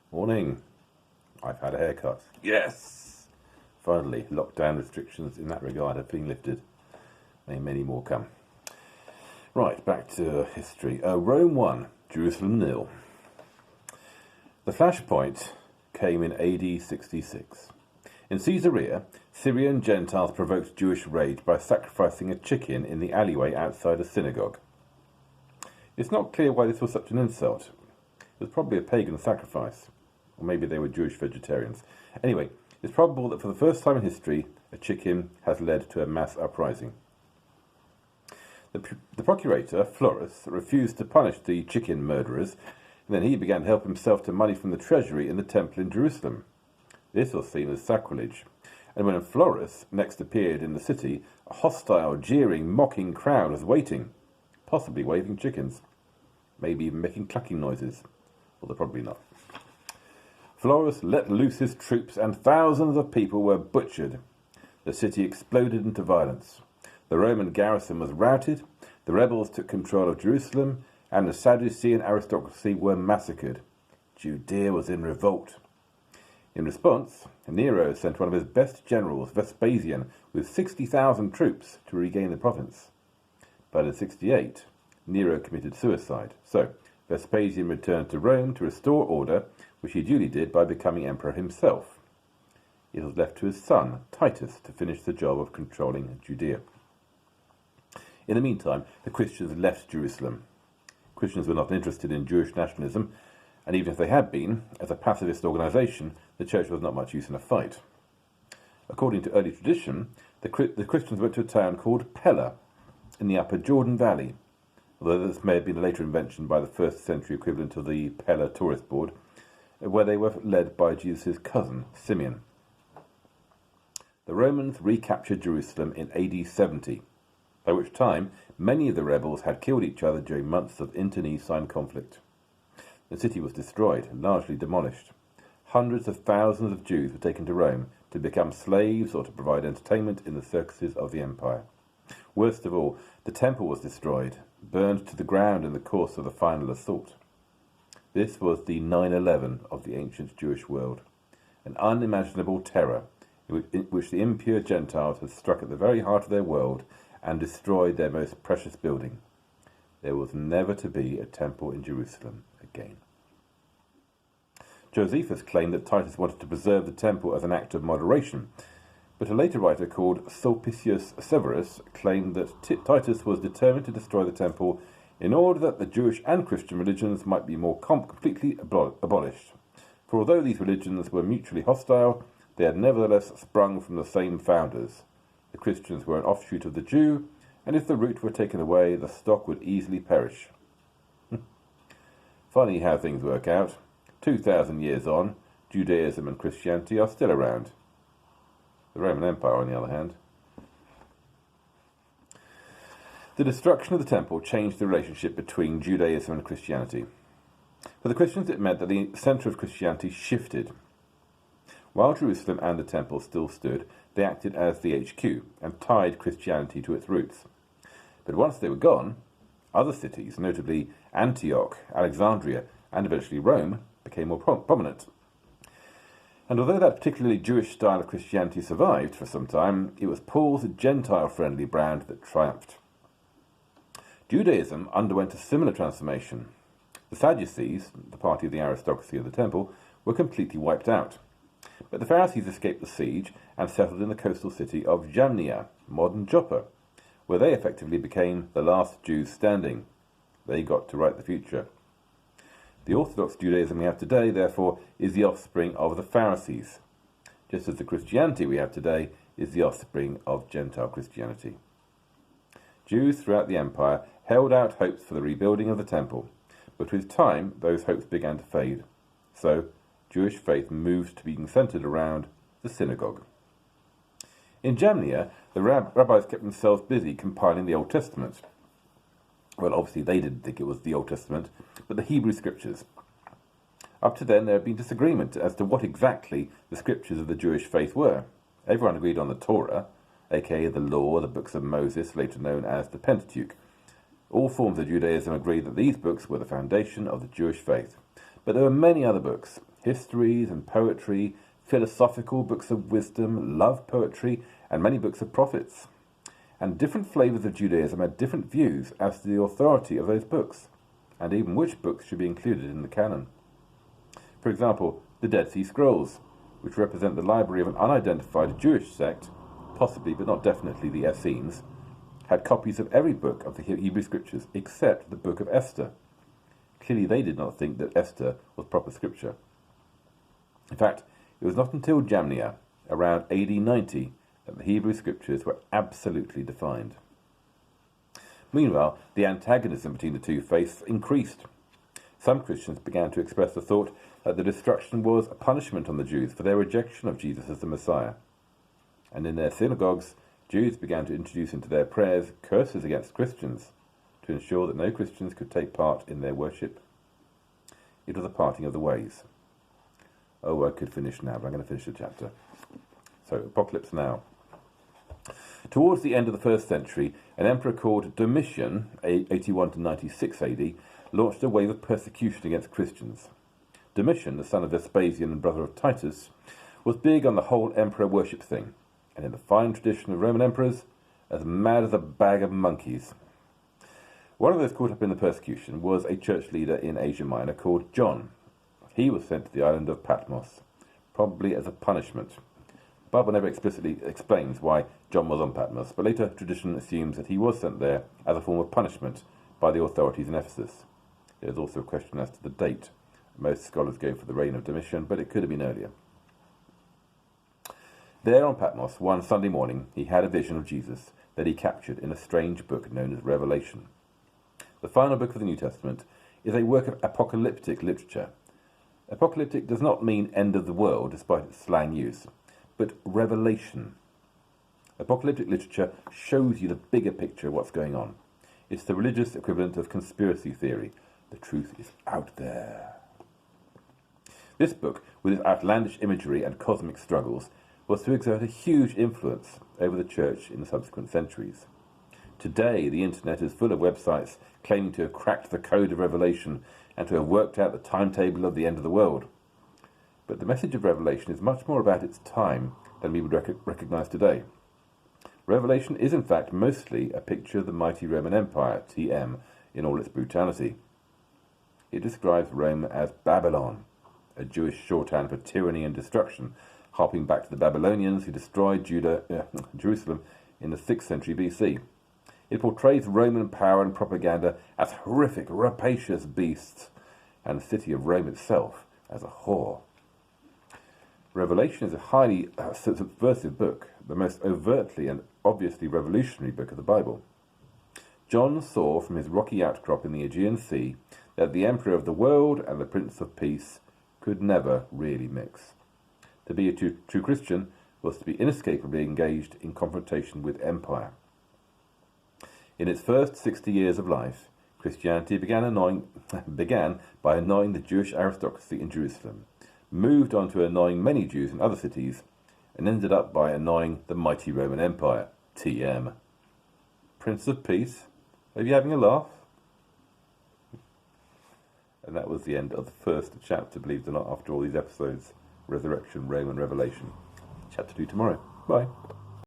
Morning. I've had a haircut. Yes! Finally, lockdown restrictions in that regard have been lifted. May many more come. Right, back to history. Rome 1, Jerusalem 0. The flashpoint came in AD 66. In Caesarea, Syrian Gentiles provoked Jewish rage by sacrificing a chicken in the alleyway outside a synagogue. It's not clear why this was such an insult. It was probably a pagan sacrifice. Or maybe they were Jewish vegetarians. Anyway, it's probable that for the first time in history, a chicken has led to a mass uprising. The procurator, Florus, refused to punish the chicken murderers, and then he began to help himself to money from the treasury in the temple in Jerusalem. This was seen as sacrilege, and when Florus next appeared in the city, a hostile, jeering, mocking crowd was waiting, possibly waving chickens, maybe even making clucking noises, although probably not. Florus let loose his troops, and thousands of people were butchered. The city exploded into violence. The Roman garrison was routed, the rebels took control of Jerusalem, and the Sadducean aristocracy were massacred. Judea was in revolt. In response, Nero sent one of his best generals, Vespasian, with 60,000 troops to regain the province. But in 68, Nero committed suicide. So, Vespasian returned to Rome to restore order, which he duly did by becoming emperor himself. It was left to his son, Titus, to finish the job of controlling Judea. In the meantime, the Christians left Jerusalem. Christians were not interested in Jewish nationalism, and even if they had been, as a pacifist organisation, the church was not much use in a fight. According to early tradition, the Christians went to a town called Pella, in the upper Jordan Valley, although this may have been a later invention by the 1st century equivalent of the Pella Tourist Board, where they were led by Jesus' cousin, Simeon. The Romans recaptured Jerusalem in AD 70, by which time many of the rebels had killed each other during months of internecine conflict. The city was destroyed, largely demolished. Hundreds of thousands of Jews were taken to Rome to become slaves or to provide entertainment in the circuses of the empire. Worst of all, the temple was destroyed, burned to the ground in the course of the final assault. This was the 9/11 of the ancient Jewish world, an unimaginable terror in which the impure Gentiles had struck at the very heart of their world and destroyed their most precious building. There was never to be a temple in Jerusalem again. Josephus claimed that Titus wanted to preserve the temple as an act of moderation, but a later writer called Sulpicius Severus claimed that Titus was determined to destroy the temple in order that the Jewish and Christian religions might be more completely abolished. For although these religions were mutually hostile, they had nevertheless sprung from the same founders. The Christians were an offshoot of the Jew, and if the root were taken away, the stock would easily perish. Funny how things work out. 2,000 years on, Judaism and Christianity are still around. The Roman Empire, on the other hand. The destruction of the temple changed the relationship between Judaism and Christianity. For the Christians, it meant that the centre of Christianity shifted. While Jerusalem and the temple still stood, they acted as the HQ and tied Christianity to its roots. But once they were gone, other cities, notably Antioch, Alexandria, and eventually Rome, became more prominent. And although that particularly Jewish style of Christianity survived for some time, it was Paul's Gentile-friendly brand that triumphed. Judaism underwent a similar transformation. The Sadducees, the party of the aristocracy of the temple, were completely wiped out. But the Pharisees escaped the siege and settled in the coastal city of Jamnia, modern Joppa, where they effectively became the last Jews standing. They got to write the future. The Orthodox Judaism we have today, therefore, is the offspring of the Pharisees, just as the Christianity we have today is the offspring of Gentile Christianity. Jews throughout the empire held out hopes for the rebuilding of the temple, but with time those hopes began to fade. So, Jewish faith moved to being centered around the synagogue. In Jamnia, the rabbis kept themselves busy compiling the Old Testament. Well, obviously they didn't think it was the Old Testament, but the Hebrew Scriptures. Up to then, there had been disagreement as to what exactly the scriptures of the Jewish faith were. Everyone agreed on the Torah, aka the Law, the books of Moses, later known as the Pentateuch. All forms of Judaism agreed that these books were the foundation of the Jewish faith. But there were many other books, histories and poetry, philosophical books of wisdom, love poetry, and many books of prophets. And different flavours of Judaism had different views as to the authority of those books, and even which books should be included in the canon. For example, the Dead Sea Scrolls, which represent the library of an unidentified Jewish sect, possibly but not definitely the Essenes, had copies of every book of the Hebrew Scriptures except the book of Esther. Clearly they did not think that Esther was proper scripture. In fact, it was not until Jamnia, around AD 90, that the Hebrew Scriptures were absolutely defined. Meanwhile, the antagonism between the two faiths increased. Some Christians began to express the thought that the destruction was a punishment on the Jews for their rejection of Jesus as the Messiah. And in their synagogues, Jews began to introduce into their prayers curses against Christians to ensure that no Christians could take part in their worship. It was a parting of the ways. Oh, I could finish now, but I'm going to finish the chapter. So, Apocalypse Now. Towards the end of the 1st century, an emperor called Domitian, 81 to 96 AD, launched a wave of persecution against Christians. Domitian, the son of Vespasian and brother of Titus, was big on the whole emperor worship thing, and in the fine tradition of Roman emperors, as mad as a bag of monkeys. One of those caught up in the persecution was a church leader in Asia Minor called John. He was sent to the island of Patmos, probably as a punishment. The Bible never explicitly explains why John was on Patmos, but later tradition assumes that he was sent there as a form of punishment by the authorities in Ephesus. There is also a question as to the date. Most scholars go for the reign of Domitian, but it could have been earlier. There on Patmos, one Sunday morning, he had a vision of Jesus that he captured in a strange book known as Revelation. The final book of the New Testament is a work of apocalyptic literature. Apocalyptic does not mean end of the world, despite its slang use, but revelation. Apocalyptic literature shows you the bigger picture of what's going on. It's the religious equivalent of conspiracy theory. The truth is out there. This book, with its outlandish imagery and cosmic struggles, was to exert a huge influence over the church in the subsequent centuries. Today, the internet is full of websites claiming to have cracked the code of Revelation and to have worked out the timetable of the end of the world. But the message of Revelation is much more about its time than we would recognize today. Revelation is in fact mostly a picture of the mighty Roman Empire, TM, in all its brutality. It describes Rome as Babylon, a Jewish shorthand for tyranny and destruction, harping back to the Babylonians who destroyed Jerusalem in the 6th century BC. It portrays Roman power and propaganda as horrific, rapacious beasts, and the city of Rome itself as a whore. Revelation is a highly subversive book, the most overtly and obviously revolutionary book of the Bible. John saw from his rocky outcrop in the Aegean Sea that the Emperor of the world and the Prince of Peace could never really mix. To be a true Christian was to be inescapably engaged in confrontation with empire. In its first 60 years of life, Christianity began by annoying the Jewish aristocracy in Jerusalem, moved on to annoying many Jews in other cities, and ended up by annoying the mighty Roman Empire, TM. Prince of Peace, are you having a laugh? And that was the end of the first chapter, believe it or not, after all these episodes. Resurrection, Rome and Revelation. Chapter 2 tomorrow. Bye.